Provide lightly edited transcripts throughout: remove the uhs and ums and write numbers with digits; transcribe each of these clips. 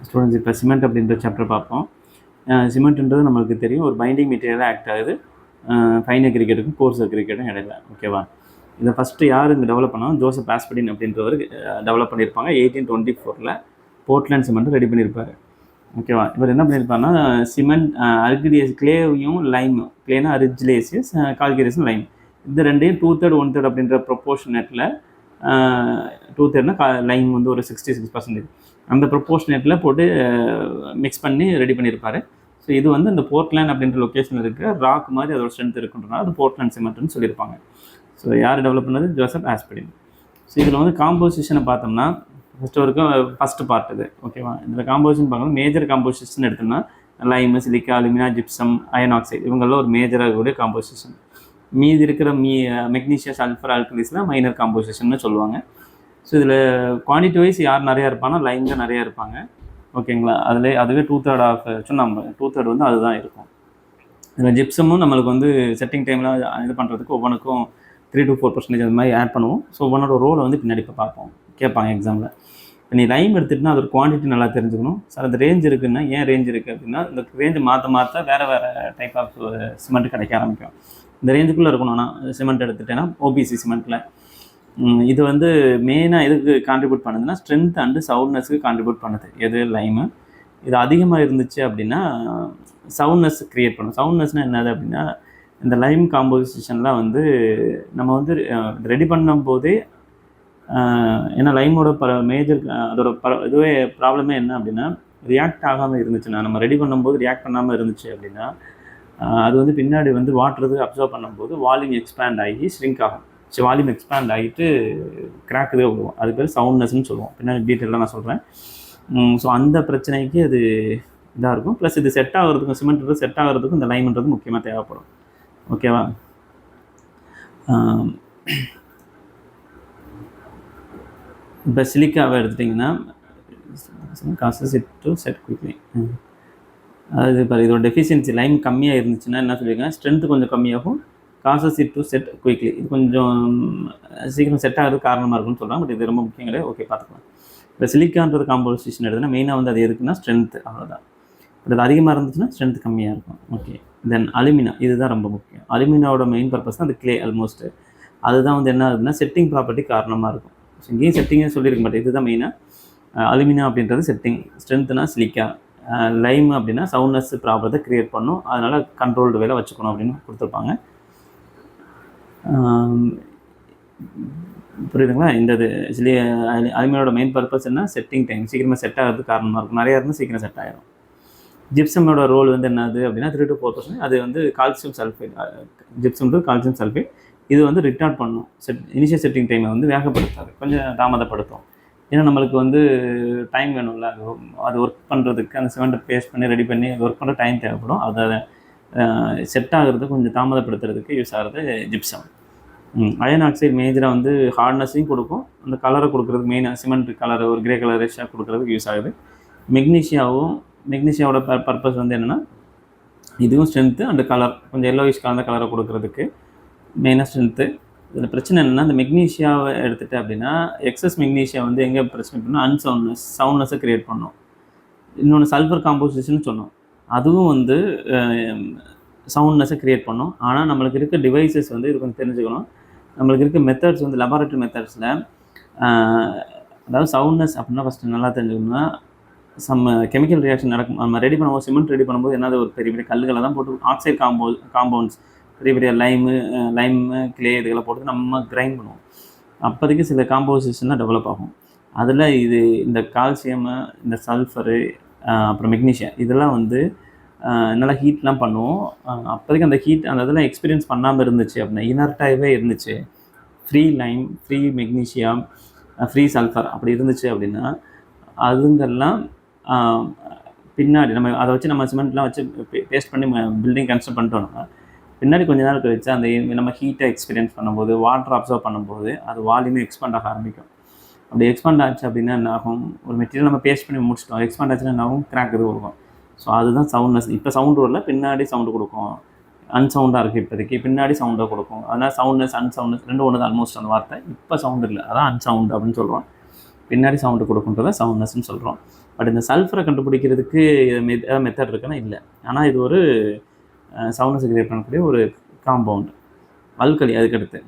Students இப்போ cement அப்படின்ற chapter பார்ப்போம். சிமெண்ட்ன்றது நம்மளுக்கு தெரியும், ஒரு பைண்டிங் மெட்டீரியலாக ஆக்ட் ஆகுது ஃபைன் அக்ரிகேட்டுக்கும் கோர்ஸ் அக்ரிகேட்டும் இடையில. ஓகேவா? இதை ஃபஸ்ட்டு யார் இங்கே டெவலப் பண்ணாலும் ஜோசப் ஆஸ்படின் அப்படின்றவர் டெவலப் பண்ணியிருப்பாங்க. 1824 போர்ட்லேண்ட் சிமெண்ட் ரெடி பண்ணியிருப்பார். ஓகேவா? இவர் என்ன பண்ணியிருப்பாருன்னா சிமெண்ட் அல்கிடியஸ் கிளேவையும் லைமு, கிளேனா அரிஜிலேசியஸ், கால்கிரியஸும் லைம், இந்த ரெண்டையும் 2/3 1/3 அப்படின்ற ப்ரொப்போர்ஷனேட்டில் 2/3னா லைம் வந்து ஒரு 66%, அந்த ப்ரொப்போர்ஷனேட்டில் போட்டு மிக்ஸ் பண்ணி ரெடி பண்ணியிருப்பார். ஸோ இது வந்து இந்த போர்ட்லேண்ட் அப்படின்ற லொக்கேஷனில் இருக்கிற ராக் மாதிரி அதோட ஸ்ட்ரென்த் இருக்குன்றனால அது போர்ட்லேண்ட் சிமெண்ட்னு சொல்லியிருப்பாங்க. ஸோ யார் டெவலப் பண்ணது? ஜோசப் ஆஸ்படின். ஸோ இதில் வந்து காம்போசிஷனை பார்த்தோம்னா ஃபஸ்ட்டு பார்ட் இது. ஓகேவா? இதில் காம்போசிஷன் பார்க்கணும். மேஜர் காம்போசிஷன் எடுத்தோம்னா lime, silica, alumina, gypsum, iron oxide, இவங்கெல்லாம் ஒரு மேஜராக கூடிய காம்போசிஷன். மீதி இருக்கிற மெக்னீஷியா, சல்ஃபர், ஆல்கலிஸ்லாம் மைனர் காம்போசிஷன்னு சொல்லுவாங்க. ஸோ இதில் குவான்டிட்டி வைஸ் யார் நிறையா இருப்பாங்கன்னா லைம் தான் நிறையா இருப்பாங்க. ஓகேங்களா? அதுவே 2/3 ஆஃப் சுண்ணாம்பு, 2/3 வந்து அதுதான் இருக்கும். இதில் ஜிப்சமும் நம்மளுக்கு வந்து செட்டிங் டைமில் இது பண்ணுறதுக்கு ஒவ்வொன்றுக்கும் 3 to 4% அது மாதிரி ஆட் பண்ணுவோம். ஸோ ஒவ்வொன்றோட ரோலை வந்து பின்னாடி இப்போ பார்ப்போம், கேட்பாங்க எக்ஸாமில். இப்போ நீ லைம் எடுத்துகிட்டுனா அதோட குவான்டிட்டி நல்லா தெரிஞ்சுக்கணும். சார் அந்த ரேஞ்ச் இருக்குன்னா ஏன் ரேஞ்ச் இருக்குது அப்படின்னா இந்த ரேஞ்சு மாற்ற வேறு டைப் ஆஃப் சிமெண்ட் கிடைக்க ஆரம்பிக்கும். இந்த ரேஞ்சுக்குள்ளே இருக்கணும். ஆனால் சிமெண்ட் எடுத்துகிட்டேன்னா ஓபிசி சிமெண்ட்டில் இது வந்து மெயினாக எதுக்கு கான்ட்ரிபியூட் பண்ணுதுன்னா ஸ்ட்ரென்த் அண்டு சவுண்ட்னஸுக்கு கான்ட்ரிபியூட் பண்ணுது எது? லைமு. இது அதிகமாக இருந்துச்சு அப்படின்னா சவுண்ட்னஸ் க்ரியேட் பண்ணும். சவுண்ட்னஸ்னால் என்னது அப்படின்னா இந்த லைம் காம்போசிஷன்லாம் வந்து நம்ம வந்து ரெடி பண்ணும்போதே, ஏன்னா லைமோட மேஜர் அதோட இதுவே ப்ராப்ளமே என்ன அப்படின்னா ரியாக்ட் ஆகாமல் இருந்துச்சுன்னா, நம்ம ரெடி பண்ணும்போது ரியாக்ட் பண்ணாமல் இருந்துச்சு அப்படின்னா அது வந்து பின்னாடி வந்து வாட்டருக்கு அப்சர்வ் பண்ணும்போது வால்யூம் எக்ஸ்பேண்ட் ஆகி ஷ்ரிங்க் ஆகும். ஸோ வால்யூம் எக்ஸ்பேண்ட் ஆகிட்டு கிராக் இதே விடுவோம். அது பேர் சவுண்ட்னஸ்ன்னு சொல்லுவோம். பின்னாடி டீட்டெயிலாக நான் சொல்கிறேன். ஸோ அந்த பிரச்சனைக்கு அது இதாக இருக்கும். ப்ளஸ் இது செட் ஆகிறதுக்கும், சிமெண்ட்றது செட் ஆகிறதுக்கும் இந்த லைம்ன்றது முக்கியமாக தேவைப்படும். ஓகேவா? இப்போ சிலிக்காவை எடுத்துட்டிங்கன்னா causes it to set quickly. அது இப்போ இதோட டெஃபிஷியன்சி லைம் கம்மியாக இருந்துச்சுன்னா என்ன சொல்லியிருக்கேன், ஸ்ட்ரென்த்து கொஞ்சம் கம்மியாகும், causes it to set quickly, இது கொஞ்சம் சீக்கிரம் செட் ஆகிறதுக்கு காரணமாக இருக்குன்னு சொல்கிறாங்க. பட் இது ரொம்ப முக்கியம் கிடையாது. ஓகே, பார்த்துக்கலாம். இப்போ சிலிக்கான்றது காம்போசிஷன் எடுத்துன்னா மெயினாக வந்து அது எதுக்குன்னா ஸ்ட்ரென்த்து, அவ்வளோதான். பட் அது அதிகமாக இருந்துச்சுன்னா ஸ்ட்ரென்த் கம்மியாக இருக்கும். ஓகே. தென் அலுமினா, இதுதான் ரொம்ப முக்கியம். அலுமினாவோட மெயின் பர்பஸ் தான் அது கிளே ஆல்மோஸ்ட்டு. அதுதான் வந்து என்ன ஆகுதுன்னா செட்டிங் ப்ராப்பர்ட்டி காரணமாக இருக்கும். ஸோ இங்கேயும் செட்டிங்கே சொல்லியிருக்க மாட்டேன். இதுதான் மெயினாக அலுமினா அப்படின்றது செட்டிங், ஸ்ட்ரென்த்னா சிலிக்கா, லைம் அப்படின்னா சவுண்ட்னஸ் ப்ராப்ளத்தை க்ரியேட் பண்ணும், அதனால் கண்ட்ரோல்டு வேலை வச்சுக்கணும் அப்படின்னு கொடுத்துருப்பாங்க. புரியுதுங்களா? இந்த இது அலுமினாவோட மெயின் பர்பஸ் என்ன? செட்டிங் டைம், சீக்கிரமாக செட் ஆகிறதுக்கு காரணமாக இருக்கும். நிறையா இருந்தால் சீக்கிரம் செட் ஆகிடும். ஜிப்சமோட ரோல் வந்து என்னது அப்படின்னா 3 to 4%. அது வந்து கால்சியம் சல்ஃபேட், ஜிப்சம்ன்றது கால்சியம் சல்ஃபேட். இது வந்து ரிட்டார்ட் பண்ணும், இனிஷியல் செட்டிங் டைமை வந்து வேகப்படுத்தாது, கொஞ்சம் தாமதப்படுத்தும். ஏன்னா நம்மளுக்கு வந்து டைம் வேணும்ல, அது ஒர்க் பண்ணுறதுக்கு, அந்த சிமெண்ட்டை பேஸ்ட் பண்ணி ரெடி பண்ணி ஒர்க் பண்ணுற டைம் தேவைப்படும். அதை செட் ஆகிறது கொஞ்சம் தாமதப்படுத்துறதுக்கு யூஸ் ஆகிறது ஜிப்சம். அயன் ஆக்சைடு மேஜராக வந்து ஹார்ட்னஸையும் கொடுக்கும், அந்த கலரை கொடுக்குறதுக்கு, மெயினாக சிமெண்ட் கலரை ஒரு கிரே கலரிஷாக கொடுக்குறதுக்கு யூஸ் ஆகுது. மெக்னீஷியாவோட பர்பஸ் வந்து என்னென்னா இதுவும் ஸ்ட்ரென்த்து அண்ட் கலர், கொஞ்சம் எல்லோயிஷ் கலந்த கலரை கொடுக்குறதுக்கு மெயினாக ஸ்ட்ரென்த்து. இதில் பிரச்சனை என்னென்னா இந்த மெக்னீஷியாவை எடுத்துகிட்டு அப்படின்னா எக்ஸஸ் மெக்னீஷியா வந்து எங்கே பிரச்சனை பண்ணால் சவுண்ட்னஸை க்ரியேட் பண்ணும். இன்னொன்று சல்ஃபர் காம்போசிஷன் சொன்னோம், அதுவும் வந்து சவுண்ட்னஸை க்ரியேட் பண்ணும். ஆனால் நம்மளுக்கு இருக்க டிவைசஸ் வந்து இது கொஞ்சம் தெரிஞ்சுக்கணும். நம்மளுக்கு இருக்க மெத்தட்ஸ் வந்து லெபார்ட்டரி மெத்தட்ஸில், அதாவது சவுண்ட்னஸ் அப்படின்னா ஃபஸ்ட்டு நல்லா தெரிஞ்சுக்கணும்னா கெமிக்கல் ரியாக்ஷன் நடக்கும். நம்ம ரெடி பண்ணும்போது, சிமெண்ட் ரெடி பண்ணும்போது என்னது ஒரு பெரிய பெரிய கல்லுகளை தான் போட்டு ஆக்சைடு காம்பவுண்ட்ஸ் பெரிய பெரிய லைமு கிளே இதுகளை போட்டு நம்ம கிரைண்ட் பண்ணுவோம். அப்போதைக்கு சில காம்போசிஷன்லாம் டெவலப் ஆகும். அதில் இந்த கால்சியமு, இந்த சல்ஃபரு, அப்புறம் மெக்னீஷியா, இதெல்லாம் வந்து நல்லா ஹீட்லாம் பண்ணுவோம். அப்போதைக்கு அந்த ஹீட் அந்த இதெல்லாம் எக்ஸ்பீரியன்ஸ் பண்ணாமல் இருந்துச்சு அப்படின்னா, இனர்ட்டாகவே இருந்துச்சு, free Lime, free magnesia, free sulphur அப்படி இருந்துச்சு அப்படின்னா அதுங்கெல்லாம் பின்னாடி நம்ம அதை வச்சு நம்ம சிமெண்ட்லாம் வச்சு பேஸ்ட் பண்ணி பில்டிங் கன்ஸ்ட்ரக்ட் பண்ணிட்டோம்னா பின்னாடி கொஞ்ச நாள் கழிச்சு அந்த நம்ம ஹீட்டை எக்ஸ்பீரியன்ஸ் பண்ணும்போது, வாட்டர் அப்சர்வ் பண்ணும்போது அது வால்யூமே எக்ஸ்பேண்ட் ஆக ஆரம்பிக்கும். அப்படி எக்ஸ்பேண்ட் ஆச்சு அப்படின்னா என்ன ஆகும், ஒரு மெட்டீரியல் நம்ம பேஸ்ட் பண்ணி முடிச்சிட்டோம், எக்ஸ்பேண்ட் ஆச்சுன்னா என்ன ஆகும், கிராக் இது வரும். ஸோ அதுதான் சவுண்ட்னஸ். இப்போ சவுண்டு வரல, பின்னாடி சவுண்டு கொடுக்கும். அன்சவுண்டாக இருக்குது இப்போதைக்கு, பின்னாடி சவுண்டாக கொடுக்கும். அதனால் சவுண்ட்னஸ் அன்சவுண்ட்னஸ் ரெண்டு ஒன்று தான் ஆல்மோஸ்ட் அந்த வார்த்தை. இப்போ சவுண்டு இல்லை, அதான் அன்சவுண்ட் அப்படின்னு சொல்கிறோம். பின்னாடி சவுண்டு கொடுக்குன்றத சவுண்ட்னஸ்ன்னு சொல்கிறோம். பட் இந்த சல்ஃபரை கண்டுபிடிக்கிறதுக்கு மெத்தட் இருக்குன்னா இல்லை. ஆனால் இது ஒரு சவுண்ட்னஸ் கிரியேட் பண்ணக்கூடிய ஒரு காம்பவுண்ட். அல்கலி அதுக்கடுத்து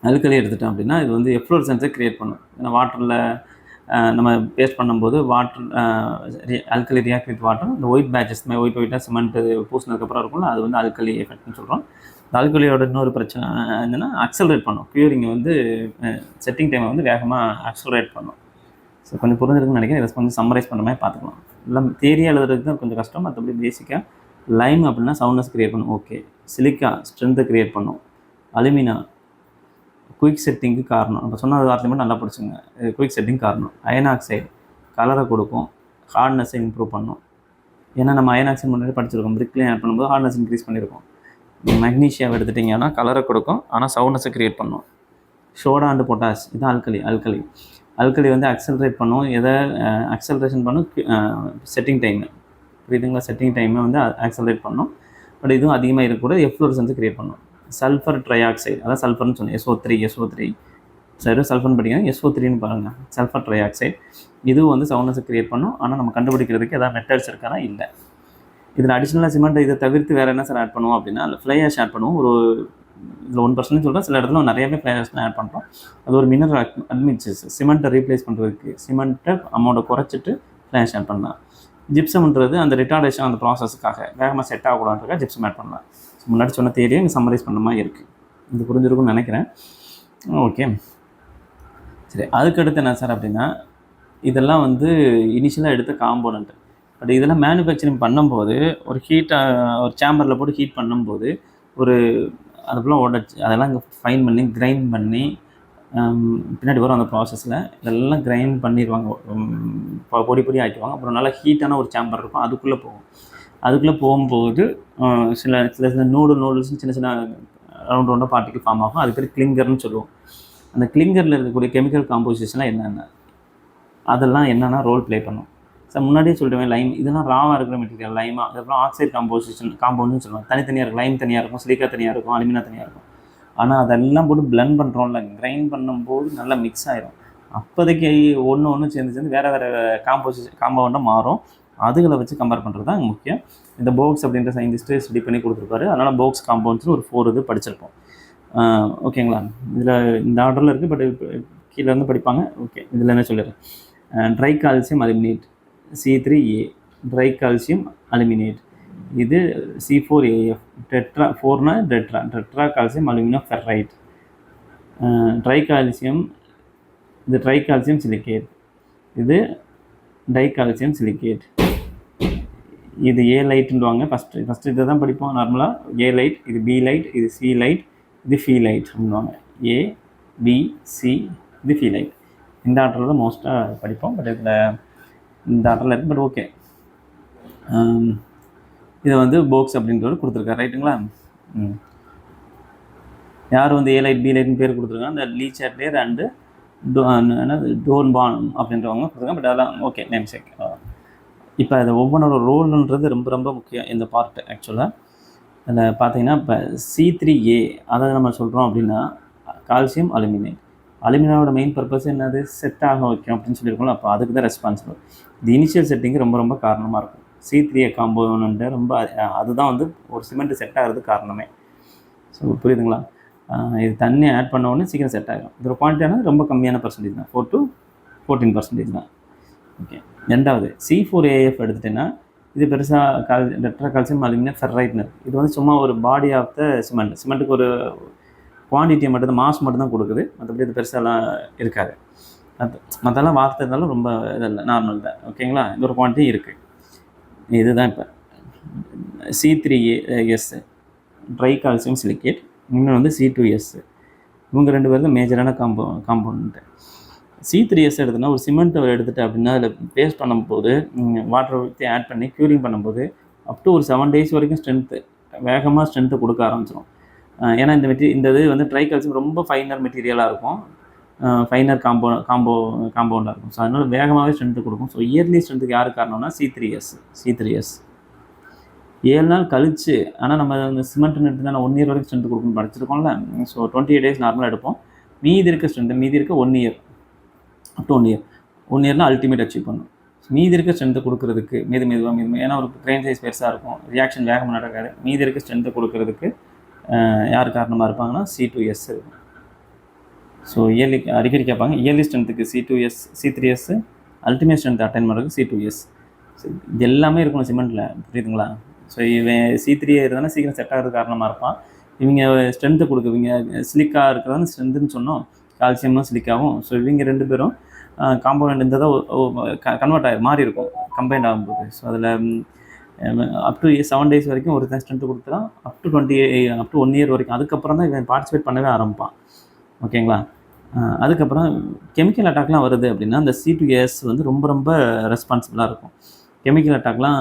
அல்கலி எடுத்துட்டோம் அப்படின்னா இது வந்து எஃப்ளோரசன்ஸை க்ரியேட் பண்ணும். ஏன்னா வாட்டரில் நம்ம பேஸ்ட் பண்ணும்போது water alkali react with water, இந்த ஒயிட் பேட்சஸ் ஒயிட்டாக சிமெண்ட்டு பூசினதுக்கப்புறம் இருக்கும்ல, அது வந்து அல்கலி எஃபெக்ட்னு சொல்கிறோம். இந்த அல்கலியோட இன்னொரு பிரச்சனை என்னென்னா அக்சலரேட் பண்ணும். க்யூரிங்கை வந்து செட்டிங் டைமை வந்து வேகமாக அக்சலரேட் பண்ணும். ஸோ கொஞ்சம் புரிஞ்சிருக்குன்னு நினைக்கிறேன். இதை கொஞ்சம் சம்மரைஸ் பண்ணுற மாதிரி பார்த்துக்கலாம். எல்லாம் தேரியாக எழுதுறதுக்கு தான் கொஞ்சம் கஷ்டம். மற்றபடி பேசிக்காக லைம் அப்படின்னா சவுண்ட்னஸ் க்ரியேட் பண்ணும். ஓகே. சிலிக்கா ஸ்ட்ரென்த்தை க்ரியேட் பண்ணும். அலுமினா குயிக் செட்டிங்க்கு காரணம். நம்ம சொன்ன வார்த்தை மட்டும் நல்லா பிடிச்சுங்க. குயிக் செட்டிங் காரணம். அயன் ஆக்சைடு கலரை கொடுக்கும், ஹார்ட்னஸை இம்ப்ரூவ் பண்ணும். ஏன்னா நம்ம அயன் ஆக்சைடு முன்னாடி படிச்சிருக்கோம். பிரிக்லேயும் ஆட் பண்ணும்போது ஹார்ட்னஸ் இன்க்ரீஸ் பண்ணியிருக்கோம். மெக்னீஷியாவை எடுத்துட்டிங்கன்னா கலரை கொடுக்கும், ஆனால் சவுண்ட்னஸை க்ரியேட் பண்ணும். சோடா அண்டு பொட்டாஷ் இது அல்கலி வந்து அக்சலரேட் பண்ணும். எதை அக்சலரேஷன் பண்ணும்? Setting time. புரியுதுங்களா? செட்டிங் டைமை வந்து அக்சலரேட் பண்ணும். பட் இதுவும் அதிகமாக இருக்கக்கூடாது. எஃப்ளோரசன்ஸை க்ரியேட் பண்ணும். சல்ஃபர் ட்ரைஆக்சைடு, அதான் சல்ஃபர்னு சொன்னேன். SO3 சரி, சல்ஃபர்னு படிக்கணும். SO3ன்னு பாருங்கள். சல்ஃபர் ட்ரைஆக்சைடு இதுவும் வந்து சவுண்ட்னஸை க்ரியேட் பண்ணும். ஆனால் நம்ம கண்டுபிடிக்கிறதுக்கு எதாவது மெத்தட்ஸ் இருக்கானா இல்லை. இதில் அடிஷ்னலாக சிமெண்ட் இதை தவிர்த்து வேறு என்ன சார் ஆட் பண்ணுவோம் அப்படின்னா, அதில் ஃப்ளை ஆஷ் ஆட் பண்ணுவோம். ஒரு இதில் 1% சொல்கிறேன். சில இடத்துல நிறையவே ஃப்ளை ஆஷ்லாம் ஆட் பண்ணுறோம். அது ஒரு மினரல் அட்மிட்ஸஸ். சிமெண்ட்டை ரீப்ளேஸ் பண்ணுறதுக்கு சிமெண்ட்டை அமௌண்ட்டை குறைச்சிட்டு ஃப்ளை ஆஷ் ஆட் பண்ணலாம். ஜிப்சம்ன்றது அந்த ரிட்டார்டேஷன் அந்த ப்ராசஸுக்காக வேகமாக செட் ஆகக்கூடாதுக்காக ஜிப்சம் ஆட் பண்ணலாம். முன்னாடி சொன்ன தேரியை இங்கே சம்மரைஸ் பண்ண மாதிரி இருக்குது. இது புரிஞ்சிருக்கும்னு நினைக்கிறேன். ஓகே, சரி. அதுக்கடுத்து என்ன சார் அப்படின்னா, இதெல்லாம் வந்து இனிஷியலாக எடுத்த காம்போனன்ட்டு. பட் இதெல்லாம் மேனுஃபேக்சரிங் பண்ணும்போது ஒரு ஒரு சேம்பரில் போட்டு ஹீட் பண்ணும்போது அதுக்குள்ளே உடச்சி அதெல்லாம் இங்கே ஃபைன் பண்ணி கிரைண்ட் பண்ணி பின்னாடி வரும் அந்த ப்ராசஸில் இதெல்லாம் கிரைண்ட் பண்ணிடுவாங்க, பொடி ஆக்கிடுவாங்க. அப்புறம் நல்லா ஹீட்டான ஒரு சேம்பர் இருக்கும், அதுக்குள்ளே போகும்போது சில நூடுல்ஸ் சின்ன ரவுண்டாக பார்ட்டிகல் ஃபார்ம் ஆகும். அது பேர் கிளிங்கர்னு சொல்லுவோம். அந்த கிளிங்கரில் இருக்கக்கூடிய கெமிக்கல் காம்போசிஷன்லாம் அதெல்லாம் என்னென்னா ரோல் ப்ளே பண்ணும். சார் முன்னாடியே சொல்லிடுவேன், லைம் இதெல்லாம் ராவாக இருக்கிற மெட்டீரியல் லைமாக. அதுக்கப்புறம் ஆக்சைடு காம்பவுண்ட்னு சொல்லுவாங்க. தனித்தனியாக இருக்கும். லைம் தனியாக இருக்கும், சிலிக்கா தனியாக இருக்கும், அலுமினா தனியாக இருக்கும். ஆனால் அதெல்லாம் போட்டு பிளெண்ட் பண்ணுறோம்ல, கிரைண்ட் பண்ணும்போது நல்லா மிக்ஸ் ஆகிடும். அப்போதைக்கு ஒன்று சேர்ந்து வேறு காம்பவுண்டாக மாறும். அதுகளை வச்சு கம்பேர் பண்ணுறது தான் முக்கியம். இந்த போக்ஸ் அப்படின்ற சயின்டிஸ்ட்டு ஸ்டடி பண்ணி கொடுத்துருப்பாரு. அதனால் போக்ஸ் காம்பவுண்ட்ஸ்னு ஒரு 4 இது படிச்சிருப்போம். ஓகேங்களா? இதில் இந்த ஆர்டரில் இருக்குது, பட் கீழே வந்து படிப்பாங்க. ஓகே, இதில் என்ன சொல்லிடுறேன். Tri calcium aluminate C3A, tri calcium aluminate. இது C4AF, டெட்ரா 4னா tetra calcium aluminium ferrite. Tri calcium இது ட்ரை கால்சியம் சிலிக்கேட், இது டை கால்சியம் சிலிக்கேட். இது ஏ லைட்டுன்னுவாங்க. ஃபஸ்ட்டு இதை தான் படிப்போம் நார்மலாக. ஏ லைட், இது பி லைட், இது சி லைட், இது ஃபி லைட் அப்படின்வாங்க. ஏ பி சி, இது ஃபி லைட். இந்த ஆர்டரில் தான் மோஸ்ட்டாக படிப்போம். பட் இதில் இந்த ஆர்டரில் இருக்குது. பட் ஓகே, இதை வந்து போக்ஸ் அப்படின்றவர் கொடுத்துருக்காரு. ரைட்டுங்களா? யார் வந்து ஏ லைட் பி லைட்னு பேர் கொடுத்துருக்காங்க? அந்த லீ சாட்லியர் அண்டு டோர்ன்பான் அப்படின்றவங்க கொடுத்துருக்காங்க. பட் அதெல்லாம் ஓகே, நேம் சேக். இப்போ அது ஒவ்வொன்றோட ரோல்ன்றது ரொம்ப ரொம்ப முக்கியம் இந்த பார்ட். ஆக்சுவலாக அதில் பார்த்தீங்கன்னா இப்போ C3A அதை நம்ம சொல்கிறோம் அப்படின்னா கால்சியம் அலுமினேட். அலுமினாவோட மெயின் பர்பஸ் என்னது? செட் ஆக வைக்கும் அப்படின்னு சொல்லியிருக்கோம்ல. அப்போ அதுக்கு தான் ரெஸ்பான்சிபிள். இது இனிஷியல் செட்டிங்கு ரொம்ப ரொம்ப காரணமாக இருக்கும். C3A காம்பவுண்ட் ரொம்ப அதுதான் வந்து ஒரு சிமெண்ட் செட் ஆகிறதுக்கு காரணமே. ஸோ புரியுதுங்களா? இது தண்ணி ஆட் பண்ண உடனே சீக்கிரம் செட் ஆகிடும். இதோட குவான்டிட்டியானது ரொம்ப கம்மியான பர்சன்டேஜ் தான், 4 to 14% தான். ஓகே, ரெண்டாவது C4AF எடுத்துட்டேன்னா இது பெருசாக டெட்ரா கால்சியம் அலுமினியம் ஃபெர்ரைட்னு. இது வந்து சும்மா ஒரு பாடி ஆஃப் த சிமெண்ட்டுக்கு ஒரு குவான்டிட்டியை மட்டும் மாஸ் மட்டும் தான் கொடுக்குது. மற்றபடி இது பெருசாலாம் இருக்காது. மற்றெல்லாம் வார்த்தை இருந்தாலும் ரொம்ப இதில்லை, நார்மல் தான். ஓகேங்களா? இது ஒரு குவான்டிட்டி இருக்குது. இதுதான் இப்போ C3AS ட்ரை கால்சியம் சிலிக்கேட், இன்னொன்று வந்து C2S. இவங்க 2 பேரும் தான் மேஜரான காம்பவுண்ட். C3S எடுத்துனா ஒரு சிமெண்ட்டை எடுத்துகிட்டு அப்படின்னா அதில் பேஸ்ட் பண்ணும்போது வாட்டர் ஊற்றி ஆட் பண்ணி க்யூரிங் பண்ணும்போது அப் டு ஒரு 7 days வரைக்கும் வேகமாக ஸ்ட்ரென்த்து கொடுக்க ஆரம்பிச்சிடும். ஏன்னா இந்த இது வந்து ட்ரை கால்சியம் ரொம்ப ஃபைனர் மெட்டீரியலாக இருக்கும், ஃபைனர் காம்பவுண்டாக இருக்கும். ஸோ அதனால் வேகமாகவே ஸ்ட்ரென்த்து கொடுக்கும். ஸோ இயர்லி ஸ்ட்ரென்த்துக்கு யார் காரணம்னா C3S. 7 நாள் கழிச்சு, ஆனால் நம்ம இந்த சிமெண்ட் எடுத்து தான் 1 year வரைக்கும் ஸ்ட்ரென்த்து கொடுக்கணும்னு படிச்சிருக்கோம்ல. ஸோ 28 days நார்மலாக எடுப்போம். மீதி இருக்க 1 year, அப் டு 1 year. 1 yearனா அல்டிமேட் அச்சீவ் பண்ணும். மீதி இருக்க ஸ்ட்ரென்த்தை கொடுக்கறதுக்கு மெதுவாக ஏன்னா ஒரு கிரெயின் சைஸ் பெருசாக இருக்கும், ரியாக்ஷன் வேகமாக நடக்காது. மீதி இருக்க ஸ்ட்ரென்த்தை கொடுக்கறதுக்கு யார் காரணமாக இருப்பாங்கன்னா C2S இருக்கும். ஸோ இயர்லி அடிக்கடி கேட்பாங்க, இயர்லி ஸ்ட்ரென்த்துக்கு C2S C3S, ultimate strength attain பண்ணுறதுக்கு C2S. ஸோ இது எல்லாமே இருக்கணும் சிமெண்ட்டில், புரியுதுங்களா? ஸோ இவன் C3 இருந்தாலும் சீக்கிரம் செட் ஆகிறது காரணமாக இருப்பான். இவங்க ஸ்ட்ரென்த்தை கொடுக்குவீங்க, ஸ்லிக்காக இருக்கிறதான ஸ்ட்ரென்த்துன்னு சொன்னோம், கால்சியமும் ஸ்லிக்காகவும். ஸோ இவங்க 2 பேரும் காம்பவுண்ட் இருந்ததாக கன்வெர்ட் மாறி இருக்கும் கம்பைண்ட் ஆகும்போது. ஸோ அதில் அப் டு 7 days வரைக்கும் ஒருத்தன் ஸ்ட்ரென்த்து கொடுத்துறான், அப் டு 1 year வரைக்கும். அதுக்கப்புறம் தான் இவன் பார்ட்டிசிபேட் பண்ணவே ஆரம்பிப்பான். ஓகேங்களா? அதுக்கப்புறம் கெமிக்கல் அட்டாக்லாம் வருது அப்படின்னா அந்த C2S வந்து ரொம்ப ரொம்ப ரெஸ்பான்சிபிளாக இருக்கும். கெமிக்கல் அட்டாக்லாம்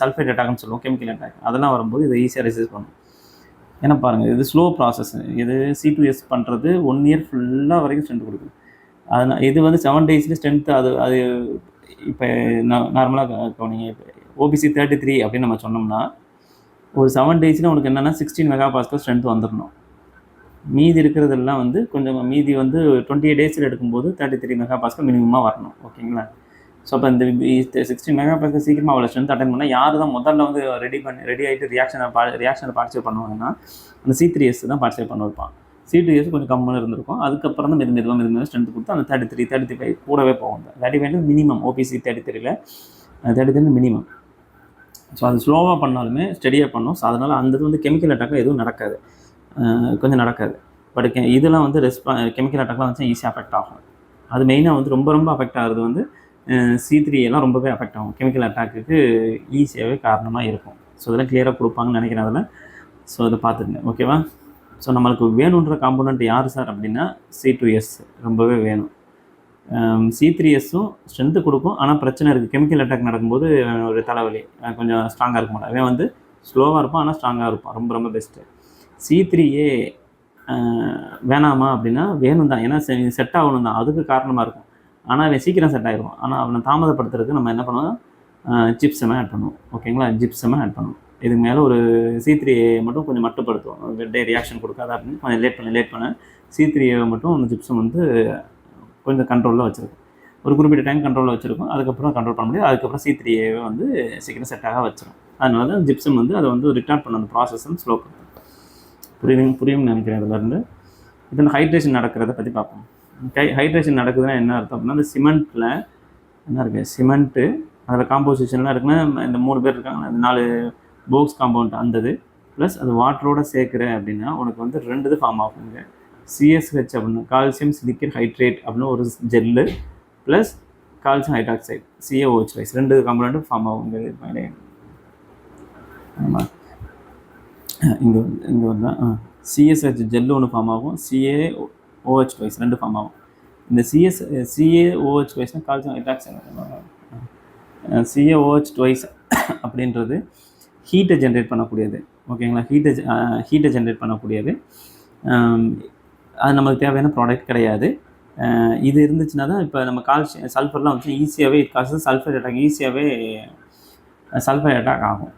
சல்ஃபேட் அட்டாக்னு சொல்லுவோம், கெமிக்கல் அட்டாக். அதெல்லாம் வரும்போது இதை ஈஸியாக ரெசிஸ்ட் பண்ணும். ஏன்னா பாருங்கள், இது ஸ்லோ ப்ராசஸ். இது C2S பண்ணுறது 1 year ஃபுல்லாக வரைக்கும் ஸ்ட்ரென்த் கொடுக்குது. அதனால் இது வந்து 7 days ஸ்ட்ரென்த்து அது இப்போ நார்மலாக கவனிங்க. இப்போ OPC 33 அப்படின்னு நம்ம சொன்னோம்னா ஒரு 7 days உனக்கு என்னென்னா 16 MPa ஸ்ட்ரென்த் வந்துடணும். மீதி இருக்கிறதெல்லாம் வந்து கொஞ்சம் மீதி வந்து 28 days எடுக்கும்போது 33 MPa மினிமமாக வரணும். ஓகேங்களா? ஸோ அப்போ இந்த 16 MPa சீக்கிரமாக அவ்வளோ ஸ்ட்ரென்த் அட்டன் பண்ணால் யார் தான் முதல்ல வந்து ரெடி ஆகிட்டு ரியாக்ஷனில் பார்ட்டிசிபேட் பண்ணுவாங்கன்னா அந்த C3S தான் பார்ட்டிசிபேட் பண்ண வைப்பான். C2S கொஞ்சம் கம்மியாக இருந்திருக்கும். அதுக்கப்புறம் தான் மெதுவாக ஸ்ட்ரென்த் கொடுத்து அந்த 33 35 கூடவே போகும். 35 மினிமம். OPC 33ல் 33 minimum. ஸோ அது ஸ்லோவாக பண்ணாலுமே ஸ்டெடியாக பண்ணும். ஸோ அதனால் அந்த இது வந்து கெமிக்கல் அட்டாக்காக எதுவும் நடக்காது, கொஞ்சம் நடக்காது. பட் இதெல்லாம் வந்து கெமிக்கல் அட்டாக்லாம் வந்து ஈஸியாக அஃபெக்ட் ஆகும். அது மெயினாக வந்து ரொம்ப ரொம்ப அஃபெக்ட் ஆகிறது வந்து C3 எல்லாம் ரொம்பவே அஃபெக்ட் ஆகும். கெமிக்கல் அட்டாக்குக்கு ஈஸியாகவே காரணமாக இருக்கும். ஸோ இதெல்லாம் கிளியராக கொடுப்பாங்கன்னு நினைக்கிறேன் அதில். ஸோ அதை பார்த்துருங்க, ஓகேவா? ஸோ நம்மளுக்கு வேணுன்ற காம்போனண்ட் யார் சார் அப்படின்னா C2S ரொம்பவே வேணும். C3Sம் ஸ்ட்ரென்த்து கொடுக்கும், ஆனால் பிரச்சனை இருக்குது. கெமிக்கல் அட்டாக் நடக்கும்போது ஒரு தலைவலி, கொஞ்சம் ஸ்ட்ராங்காக இருக்க மாட்டான். அவன் வந்து ஸ்லோவாக இருப்பான், ஆனால் ஸ்ட்ராங்காக இருப்பான். ரொம்ப ரொம்ப பெஸ்ட்டு. C3A வேணாமா அப்படின்னா வேணும் தான், ஏன்னா செட் ஆகணும் தான், அதுக்கு காரணமாக இருக்கும். ஆனால் அவன் சீக்கிரம் செட் ஆகிடுவான். ஆனால் அவனை தாமதப்படுத்துறதுக்கு நம்ம என்ன பண்ணுவோம், ஜிப்சமை ஆட் பண்ணுவோம். ஓகேங்களா? ஜிப்சமை ஆட் பண்ணுவோம். இதுக்கு மேலே ஒரு C3A மட்டும் கொஞ்சம் மட்டுப்படுத்துவோம், ரியாக்ஷன் கொடுக்காத அப்படின்னு கொஞ்சம் லேட் பண்ண C3A மட்டும் ஜிப்சம் வந்து கொஞ்சம் கண்ட்ரோலில் வச்சுருக்கும். ஒரு குறிப்பிட்ட டைம் கண்ட்ரோலில் வச்சுருக்கும், அதுக்கப்புறம் கண்ட்ரோல் பண்ண முடியாது. அதுக்கப்புறம் C3A வந்து சீக்கிரம் செட் ஆக வச்சிடும். அதனால தான் ஜிப்சம் வந்து அதை வந்து ரிட்டர்ன் பண்ண அந்த ப்ராசஸும் ஸ்லோ பண்ணும். புரியும்னு நினைக்கிறேன். இதுலேருந்து இதில் ஹைட்ரேஷன் நடக்கிறத பற்றி பார்ப்போம். ஹைட்ரேஷன் நடக்குதுன்னா என்ன அர்த்தம் அப்படின்னா, அந்த சிமெண்ட்டில் என்ன இருக்குது, சிமெண்ட்டு அதில் காம்போசிஷன்லாம் இருக்குன்னா இந்த 3 பேர் இருக்காங்க, அந்த 4 போக்ஸ் காம்பவுண்ட் அந்தது ப்ளஸ் அது வாட்டரோடு சேர்க்குற அப்படின்னா உனக்கு வந்து 2 இது ஃபார்ம் ஆகுங்க. CSH அப்படின்னு கால்சியம் சிலிக்கேட் ஹைட்ரேட் அப்படின்னு ஒரு gel plus calcium hydroxide CaOH 2 காம்பவுண்ட்டும் ஃபார்ம் ஆகுங்க. ஆமாம், இங்கே ஒரு தான் CSH ஜெல்லு ஒன்று ஃபார்ம் ஆகும், CaOH 2 ஃபார்ம் ஆகும். இந்த CaOH கால்சியம் ஹைட்ராக்சைடு CaOH 2 அப்படின்றது ஹீட்டை ஜென்ரேட் பண்ணக்கூடியது. ஓகேங்களா? ஹீட்டை ஜென்ரேட் பண்ணக்கூடியது. அது நமக்கு தேவையான ப்ராடக்ட் கிடையாது. இது இருந்துச்சுன்னா தான் இப்போ நம்ம கால்சியம் சல்ஃபர்லாம் வந்து ஈஸியாகவே சல்ஃபர் அட்டாக் ஈஸியாகவே சல்ஃபர் அட்டாக் ஆகும்.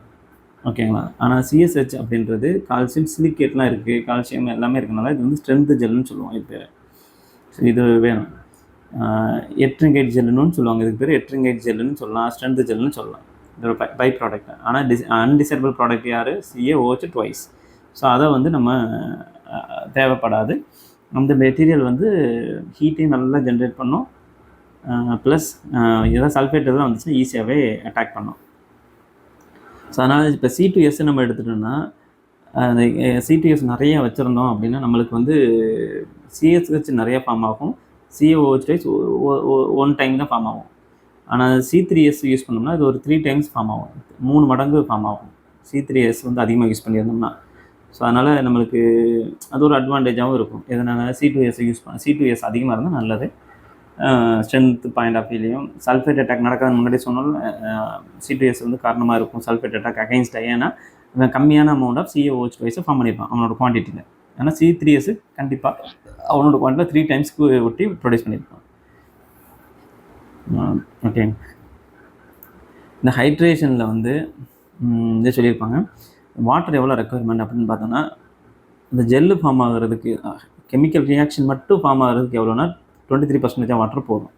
ஓகேங்களா? ஆனால் CSH அப்படின்றது கால்சியம் சிலிக்கேட்லாம் இருக்குது, கால்சியம் எல்லாமே இருக்கனால இது வந்து ஸ்ட்ரென்த் ஜெல்லுன்னு சொல்லுவோம். இது பேர் இது வேணும். எட்ரிங்கேட் ஜெல்லுன்னு சொல்லுவாங்க. இதுக்கு பேர் எட்ரிங்கேட் ஜெல்லுன்னு சொல்லலாம், ஸ்ட்ரென்த் ஜெல்லுன்னு சொல்லலாம். இதோட பை ப்ராடக்ட். ஆனால் அன்டிசைரபிள் ப்ராடக்ட் யார், CaOH 2. ஸோ அதை வந்து நம்ம தேவைப்படாது. அந்த மெட்டீரியல் வந்து ஹீட்டையும் நல்லா ஜென்ரேட் பண்ணும், ப்ளஸ் ஏதாவது சல்ஃபேட் எதாவது வந்துச்சுன்னா ஈஸியாகவே அட்டாக் பண்ணும். ஸோ அதனால் இப்போ C2S நம்ம எடுத்துட்டோம்னா, அந்த C2S நிறைய வச்சுருந்தோம் அப்படின்னா நம்மளுக்கு வந்து CSH நிறைய ஃபார்ம் ஆகும், CaOH 1 டைம் தான் ஃபார்ம் ஆகும். ஆனால் C3S யூஸ் பண்ணோம்னா இது ஒரு 3 times ஃபார்ம் ஆகும், 3 மடங்கு ஃபார்ம் ஆகும். C3S வந்து அதிகமாக யூஸ் பண்ணியிருந்தோம்னா. ஸோ அதனால் நம்மளுக்கு அது ஒரு அட்வான்டேஜாகவும் இருக்கும். எதனால் C2S அதிகமாக இருந்தால் நல்லது. ஸ்ட்ரென்த் பாயிண்ட் ஆஃப் வியூலையும் சல்ஃபேட் அட்டாக் நடக்காத முன்னாடி சொன்னாலும் C2S வந்து காரணமாக இருக்கும் சல்ஃபேட் அட்டாக் அகைன்ஸ்டாக. ஏன்னா கம்மியான அமௌண்ட் ஆஃப் CaOH 2 ஃபார்ம் பண்ணியிருப்பான் அவனோட குவான்டிட்டியில். ஆனால் C3S கண்டிப்பாக அவனோட குவான்டிட்டியில் 3 times ஒட்டி ப்ரொடியூஸ் பண்ணியிருப்பான். ஓகே, இந்த ஹைட்ரேஷனில் வந்து இதை சொல்லியிருப்பாங்க, வாட்டர் எவ்வளோ ரெக்குயர்மெண்ட் அப்படின்னு பார்த்தோன்னா, இந்த ஜெல்லு ஃபார்ம் ஆகிறதுக்கு கெமிக்கல் ரியாக்ஷன் மட்டும் ஃபார்ம் ஆகிறதுக்கு எவ்வளோனா 23% வாட்டர் போதும்.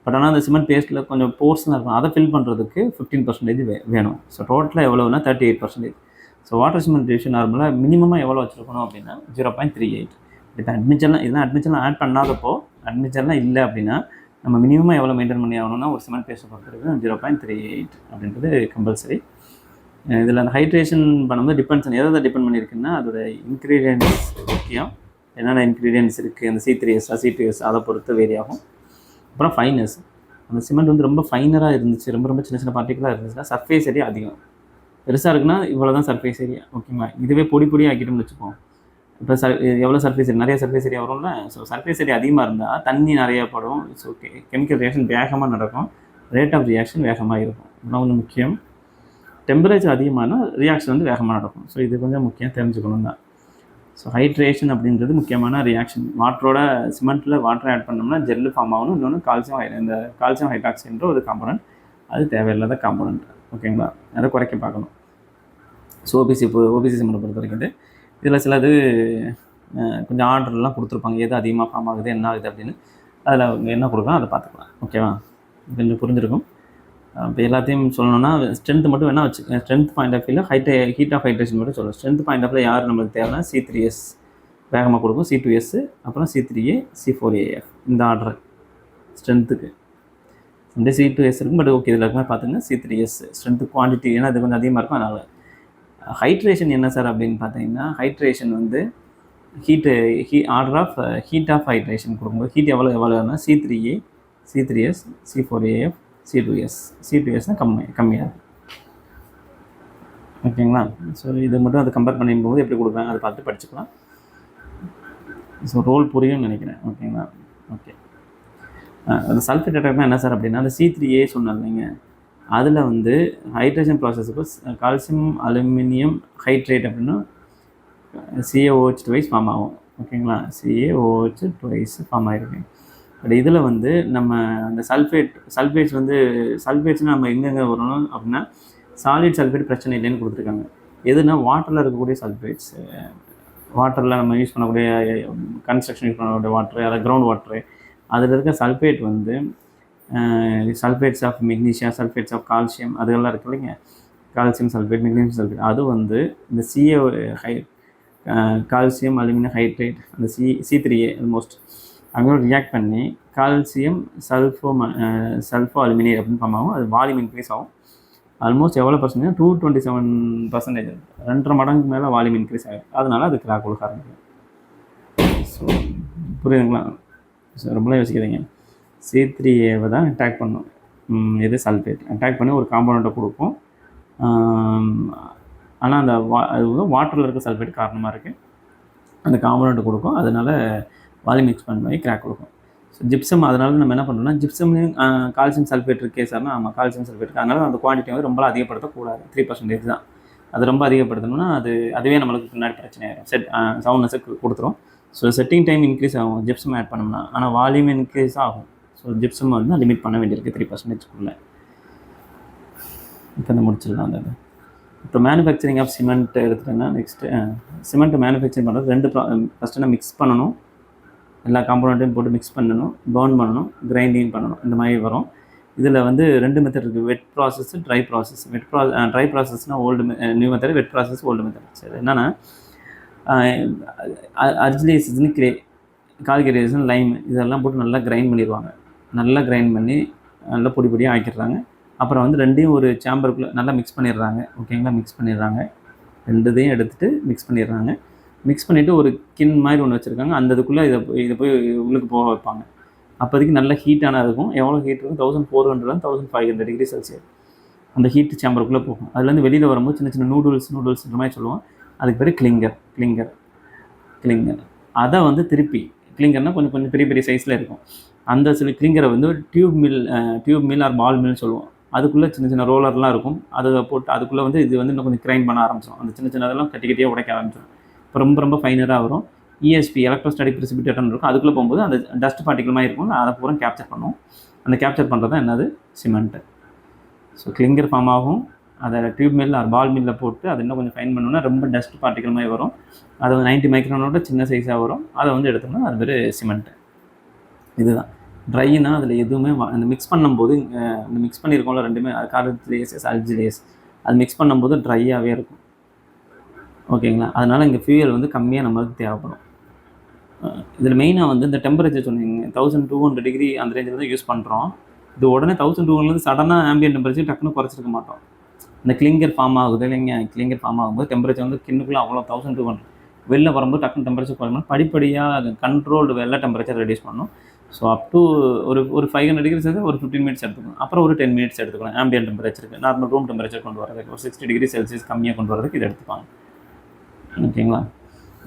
பட் ஆனால் அந்த சிமெண்ட் பேஸ்ட்டில் கொஞ்சம் போர்ஸ்லாம் இருக்கும், அதை ஃபில் பண்ணுறதுக்கு 15% வேணும். ஸோ டோட்டலாக எவ்வளோனா 38%. ஸோ வாட்டர் சிமெண்ட் ரேஷியோ நார்மலாக மினிமமாக எவ்வளோ வச்சுருக்கணும் அப்படின்னா 0.38. இப்போ அட்மிஷன்லாம் ஆட் பண்ணாதப்போ அட்மிஷன்லாம் இல்லை அப்படின்னா நம்ம மினிமமாக எவ்வளோ மெயின்டைன் பண்ணி ஆகணும்னா ஒரு சிமெண்ட் பேஸ்ட்டை பொறுத்தவரைக்கும் 0.38 அப்படின்றது கம்பல்சரி. இதில் அந்த ஹைட்ரேஷன் பண்ணும்போது டிபெண்ட்ஸ் எதை டிபெண்ட் பண்ணியிருக்குன்னா அதோட இன்க்ரீடியன்ஸ் முக்கியம். என்னென்ன இன்க்ரீடியன்ஸ் இருக்குது, அந்த C3S C2S அதை பொறுத்து வேரி ஆகும். அப்புறம் ஃபைனஸ். அந்த சிமெண்ட் வந்து ரொம்ப ஃபைனராக இருந்துச்சு, ரொம்ப சின்ன சின்ன பார்ட்டிகளாக இருந்துச்சுன்னா சர்ஃபேஸ் ஏரியா அதிகம். பெருசாக இருக்குன்னா இவ்வளோ தான் சர்ஃபேஸ் ஏரியா, ஓகேங்களா. இதுவே பொடி ஆக்கிட்டோம்னு வச்சுப்போம். இப்போ எவ்வளோ சர்ஃபேஸ் ஏரியா, நிறைய சர்ஃபேஸ் ஏரியா வரும்ல. ஸோ சர்ஃபேஸ் ஏரியா அதிகமாக இருந்தால் தண்ணி நிறையா படும். ஸோ கெமிக்கல் ரியாக்ஷன் வேகமாக நடக்கும், ரேட் ஆஃப் ரியாக்ஷன் வேகமாக இருக்கும். இதெல்லாம் கொஞ்சம் முக்கியம். டெம்பரேச்சர் அதிகமானால் ரியாக்ஷன் வந்து வேகமாக நடக்கும். ஸோ இது கொஞ்சம் முக்கியம் தெரிஞ்சுக்கணும் தான். ஸோ ஹைட்ரேஷன் அப்படின்றது முக்கியமான ரியாக்ஷன். வாட்டரோட சிமெண்ட்டில் வாட்டர் ஆட் பண்ணோம்னா ஜெல்லு ஃபார்ம் ஆகணும். இன்னொன்று கால்சியம் ஹைட்ராக்சைன்ற ஒரு காம்பனண்ட், அது தேவையில்லாத காம்பனண்ட், ஓகேங்களா. அதை குறைக்க பார்க்கணும். ஸோ ஓபிசி சிமெண்ட்டை பொறுத்த வரைக்கும் இதில் சிலது கொஞ்சம் ஆர்டர்லாம் கொடுத்துருப்பாங்க, எது அதிகமாக ஃபார்ம் ஆகுது என்ன ஆகுது அப்படின்னு. அதில் அவங்க என்ன கொடுக்கலாம் அதை பார்த்துக்கலாம், ஓகேவா. கொஞ்சம் புரிஞ்சிருக்கும். இப்போ எல்லாத்தையும் சொல்லணும்னா ஸ்ட்ரென்த் மட்டும் வேணால் ஸ்ட்ரென்த் பாயிண்ட் ஆஃப் வியூவில் ஹீட் ஆஃப் ஹைட்ரேஷன் மட்டும் சொல்லலாம். ஸ்ட்ரென்த் பாயிண்ட் ஆஃப் வியூவில் யார் நம்மளுக்கு தேவைன்னா C3S வேகமாக கொடுக்கும், C2S, அப்புறம் C3A, C4AF, இந்த ஆர்டர் ஸ்ட்ரென்த்துக்கு. இந்த C2S இருக்கும், பட் ஓகே இதில் இருக்குமே பார்த்துங்க. C3S ஸ்ட்ரென்த்து குவான்டிட்டி, ஏன்னா அது கொஞ்சம் அதிகமாக இருக்கும். அதனால் ஹைட்ரேஷன் என்ன சார் அப்படின்னு பார்த்தீங்கன்னா, ஹைட்ரேஷன் வந்து order of heat of hydration கொடுக்கும்போது ஹீட் எவ்வளோனா C3A, C3S, C4AF, C2S தான் கம்மியாக இருக்கும், ஓகேங்களா. ஸோ இது மட்டும் அதை கம்பேர் பண்ணும்போது எப்படி கொடுக்குறாங்க அதை பார்த்து படிச்சுக்கலாம். ஸோ ரோல் புரியும்னு நினைக்கிறேன், ஓகேங்களா. ஓகே, அந்த சல்ஃபேட் அட்டாக்னா என்ன சார் அப்படின்னா, அந்த C3A சொன்னாங்க நீங்கள், அதில் வந்து ஹைட்ரேஷன் ப்ராசஸுக்கு கால்சியம் அலுமினியம் ஹைட்ரேட் அப்படின்னா CaOH ட்வைஸ் ஃபார்ம் ஆகும், ஓகேங்களா. CaOH ட்வைஸ் ஃபார்ம் ஆகிருக்கு. பட் இதில் வந்து நம்ம அந்த சல்ஃபேட்ஸ்னால் நம்ம எங்கெங்கே வரணும் அப்படின்னா, சாலிட் சல்ஃபேட் பிரச்சனை இல்லைன்னு கொடுத்துருக்காங்க. எதுனா வாட்டரில் இருக்கக்கூடிய சல்ஃபேட்ஸ், வாட்டரில் நம்ம யூஸ் பண்ணக்கூடிய கன்ஸ்ட்ரக்ஷன் யூஸ் பண்ணக்கூடிய வாட்ரு, அதாவது கிரவுண்ட் வாட்ரு, அதில் இருக்க சல்ஃபேட் வந்து sulphates of magnesia, sulphates of calcium, அதெல்லாம் இருக்கு இல்லைங்க. கால்சியம் சல்ஃபேட், மெக்னீஷியம் சல்ஃபேட், அது வந்து இந்த கால்சியம் அலுமினியம் ஹைட்ரேட், அந்த C3A ஆல்மோஸ்ட் அவங்களோட ரியாக்ட் பண்ணி கால்சியம் சல்ஃபோ அலுமினேட் அப்படின்னு ஃபார்ம் ஆகும். அது வால்யூம் இன்க்ரீஸ் ஆகும். ஆல்மோஸ்ட் எவ்வளோ பர்சன்டேஜ் 227%, 2.5 மடங்கு மேலே வால்யூம் இன்க்ரீஸ் ஆகும். அதனால அது கிராக் கொடுக்க ஆரம்பிக்கும். ஸோ புரியுதுங்களா. ஸோ ரொம்பலாம் யோசிக்கிறீங்க. C3Aவை தான் அட்டாக் பண்ணும், இது சல்ஃபேட் அட்டாக் பண்ணி ஒரு காம்பனண்ட்டை கொடுக்கும். ஆனால் அந்த அது வாட்டரில் இருக்க சல்ஃபேட் காரணமாக இருக்குது, அந்த காம்பனண்ட்டை கொடுக்கும். அதனால் வால்யூம் எக்ஸ்பேண்ட் பண்ணி கிராக் கொடுக்கும். ஸோ ஜிப்சம், அதனால நம்ம என்ன பண்ணுறோம்னா, ஜிப்சம்லேயும் கால்சியம் சல்ஃபேட் இருக்கே சார்னா, ஆமாம் கால்சியம் சல்ஃபேட் இருக்குது. அதனால் அந்த குவான்டிட்டி வந்து ரொம்ப அதிகப்படுத்தக்கூடாது, 3% தான். அது ரொம்ப அதிகப்படுத்தணும்னா அதுவே நம்மளுக்கு பின்னாடி பிரச்சனை ஆகிடும், சவுண்ட்னஸுக்கு கொடுத்துரும். ஸோ செட்டிங் டைம் இன்க்ரீஸ் ஆகும் ஜிப்சம் ஆட் பண்ணோம்னா, ஆனால் வால்யூம் இன்க்ரீஸ் ஆகும். ஸோ ஜிப்சம் வந்து லிமிட் பண்ண வேண்டியிருக்கு 3%. இப்போ இந்த முடிச்சிடலாம். அந்த இப்போ மேனுஃபேக்சரிங் ஆஃப் சிமெண்ட் எடுத்துட்டோன்னா, நெக்ஸ்ட்டு சிமெண்ட்டை மேனுஃபேக்சரிங் பண்ணுறது ஃபஸ்ட்டு நான் மிக்ஸ் பண்ணணும், எல்லா காம்பனண்ட்டையும் போட்டு மிக்ஸ் பண்ணணும், பர்ன் பண்ணணும், கிரைண்டிங் பண்ணணும், இந்த மாதிரி வரும். இதில் வந்து 2 மெத்தட் இருக்குது, wet process, dry process. Dry ப்ராசஸ்னால் new method, wet process old method. சரி, என்னென்னா அர்ஜிலேசன், கால்கரேசன், லைம் இதெல்லாம் போட்டு நல்லா கிரைண்ட் பண்ணிடுவாங்க. நல்லா கிரைண்ட் பண்ணி நல்லா பொடியாக ஆக்கிடுறாங்க. அப்புறம் வந்து ரெண்டையும் ஒரு சேம்பருக்குள்ளே நல்லா மிக்ஸ் பண்ணிடுறாங்க, ஓகேங்களா. மிக்ஸ் பண்ணிடுறாங்க, ரெண்டுத்தையும் எடுத்துகிட்டு மிக்ஸ் பண்ணிடுறாங்க. மிக்ஸ் பண்ணிவிட்டு ஒரு கின் மாதிரி ஒன்று வச்சுருக்காங்க, அந்த இதுக்குள்ளே இதை போய் உள்ளுக்கு போக வைப்பாங்க. அப்போதைக்கு நல்ல ஹீட்டான இருக்கும். எவ்வளோ ஹீட் இருக்கும், 1400 1500 டிகிரி செல்சியஸ் அந்த ஹீட் சேம்பருக்குள்ளே போகும். அதுலேருந்து வெளியில் வரும்போது சின்ன சின்ன நூடுல்ஸ்ன்ற மாதிரி சொல்லுவோம். அதுக்கு பேர் கிளிங்கர். அதை வந்து திருப்பி கிளிங்கர்னால் கொஞ்சம் பெரிய சைஸில் இருக்கும். அந்த சில கிளிங்கரை வந்து டியூப் மில் ஆர் பால் மில் சொல்லுவோம். அதுக்குள்ளே சின்ன சின்ன ரோலர்லாம் இருக்கும். அதை போட்டு அதுக்குள்ளே வந்து இது வந்து இன்னும் கொஞ்சம் கிரைண்ட் பண்ண ஆரம்பிச்சிடும். அந்த சின்னதெல்லாம் கட்டியாக உடைக்க ஆரம்பிச்சிடும். இப்போ ரொம்ப ஃபைனராக வரும். ESP எலக்ட்ரோஸ்டாட்டிக் பிரிசிபிட்டேட்டர்னு இருக்கும். அதுக்குள்ளே போகும்போது அந்த டஸ்ட் பார்ட்டிகல் மாதிரி இருக்கும், அதை பூரா கேப்சர் பண்ணும். அந்த கேப்சர் பண்ணுறது தான் என்னது, சிமெண்ட்டு. ஸோ கிளிங்கர் ஃபார்ம் ஆகும். அதை டியூப் மில் ஆர் பால் மில்லில் போட்டு அதை இன்னும் கொஞ்சம் ஃபைன் பண்ணோன்னா ரொம்ப டஸ்ட் பார்ட்டிகல் மாதிரி வரும். அது 90 மைக்ரானோட சின்ன சைஸாக வரும். அதை வந்து எடுத்தோம்னா அது பேர் சிமெண்ட்டு. இதுதான் ட்ரைனா அதில் எதுவுமே அந்த மிக்ஸ் பண்ணும்போது இந்த மிக்ஸ் பண்ணியிருக்கோம்ல ரெண்டுமே கார்போஹைட்ரேட்ஸ் அல்ஜிலேஸ் அது மிக்ஸ் பண்ணும்போது ட்ரையாகவே இருக்கும். ஓகேங்களா? அதனால் இங்கே ஃபியூயல் வந்து கம்மியாக நம்மளுக்கு தேவைப்படும். இதில் மெயினாக வந்து இந்த டெம்பரேச்சர் சொன்னீங்க 1200 டிகிரி அந்த ரேஞ்சில் தான் யூஸ் பண்ணுறோம். இது உடனே 1200 சடனாக ஆம்பியன்ட் டெம்பரேச்சர் டக்குன்னு குறைச்சிருக்க மாட்டோம். இந்த கிளிங்கர் ஃபார்ம் ஆகுது இல்லைங்க, கிளிங்கர் ஃபார்ம் ஆகும்போது டெம்பரேச்சர் வந்து கிண்ணுக்குள்ளே அவ்வளோ 1200 வெளில வரும்போது டக்குன்னு டெம்பரேச்சர் குறைக்கணும். படிப்படியாக அது கண்ட்ரோல்டு வெளில டெம்பரேச்சர் ரெடியூஸ் பண்ணணும். ஸோ அப் டு ஒரு 500 டிகிரி செல்சியஸ் ஒரு 15 மினிட்ஸ் எடுத்துக்கணும். அப்புறம் ஒரு 10 மினிட்ஸ் எடுத்துக்கலாம் ஆம்பியன்ட் டெம்பரேச்சருக்கு. நார்மல் ரூம் டெம்பரேச்சர் கொண்டு வரதுக்கு ஒரு 60 டிகிரி செல்சியஸ் கம்மியாக கொண்டு வரதுக்கு இது எடுத்துப்பாங்க. ஓகேங்களா?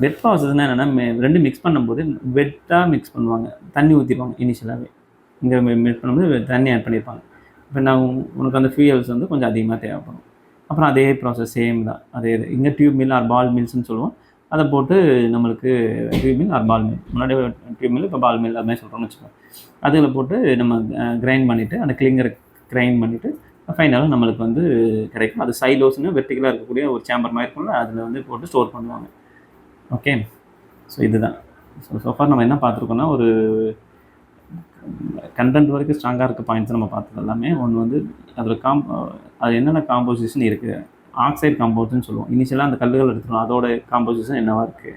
வெட் ப்ராசஸ்னால் என்னென்னா ரெண்டும் மிக்ஸ் பண்ணும்போது வெட்டாக மிக்ஸ் பண்ணுவாங்க. தண்ணி ஊற்றிடுவாங்க இனிஷியலாகவே. இங்கே மிக்ஸ் பண்ணும்போது தண்ணி ஆட் பண்ணியிருப்பாங்க. இப்போ நான் உனக்கு அந்த ஃபியூயல்ஸ் வந்து கொஞ்சம் அதிகமாக தேவைப்படும். அப்புறம் அதே ப்ராசஸ் சேம் தான். அதே இது இங்கே டியூப் மில் ஆர் பால் மில்ஸ்னு சொல்லுவோம். அதை போட்டு நம்மளுக்கு டியூப் மில் ஆர் பால் மில், முன்னாடி டியூப் மில் இப்போ பால் மில் அது மாதிரி சொல்கிறோம்னு வச்சுக்கோங்க. அதில் போட்டு நம்ம கிரைண்ட் பண்ணிவிட்டு அந்த கிளிங்கரை கிரைண்ட் பண்ணிவிட்டு ஃபைனலாக நம்மளுக்கு வந்து கிடைக்கும். அது சைலோஸ்னு வெர்டிகலாக இருக்கக்கூடிய ஒரு சேம்பர் மாதிரி இருக்கும்ல, அதில் வந்து போட்டு ஸ்டோர் பண்ணுவாங்க. ஓகே, ஸோ இதுதான். ஸோஃபார் நம்ம என்ன பார்த்துருக்கோன்னா ஒரு கண்டென்ட் வரைக்கும் ஸ்ட்ராங்காக இருக்க பாயிண்ட்ஸ் நம்ம பார்த்தது எல்லாமே. ஒன்று வந்து அதில் அது என்னென்ன காம்போசிஷன் இருக்குது, ஆக்சைடு காம்பவுண்ட்ஸ்னு சொல்லுவோம். இனிஷியலாக அந்த கல்லுகள் எடுத்துக்கணும், அதோட காம்போசிஷன் என்னவா இருக்குது.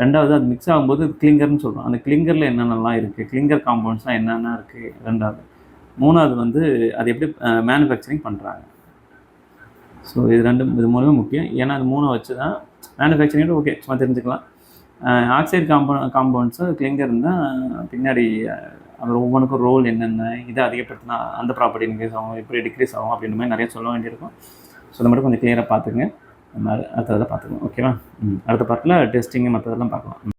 ரெண்டாவது அது மிக்ஸ் ஆகும்போது கிளிங்கர்னு சொல்கிறோம். அந்த கிளிங்கரில் என்னென்னலாம் இருக்குது, கிளிங்கர் காம்பவுண்ட்ஸ்லாம் என்னென்ன இருக்குது. ரெண்டாவது மூணாவது வந்து அது எப்படி மேனுஃபேக்சரிங் பண்ணுறாங்க. ஸோ இது மூலமே முக்கியம். ஏன்னா அது மூணை வச்சு தான் மேனுஃபேக்சரிங் ஓகே சும்மா தெரிஞ்சுக்கலாம். ஆக்சைடு காம்பவுண்ட்ஸு கிளிங்கர் இருந்தால் பின்னாடி அது ஒவ்வொன்றுக்கும் ரோல் என்னென்ன, இதை அதிகப்படுத்தினா அந்த ப்ராப்பர்ட்டி இன்க்ரீஸ் ஆகும், எப்படி டிக்ரீஸ் ஆகும் அப்படின்ற மாதிரி நிறைய சொல்ல வேண்டியிருக்கும். ஸோ அதை மட்டும் கொஞ்சம் கிளியராக பார்த்துக்குங்க. அடுத்ததெல்லாம் பார்த்துக்கலாம். ஓகேவா? அடுத்த பார்ட்டில் டெஸ்டிங்கு மற்றதெல்லாம் பார்க்கலாம்.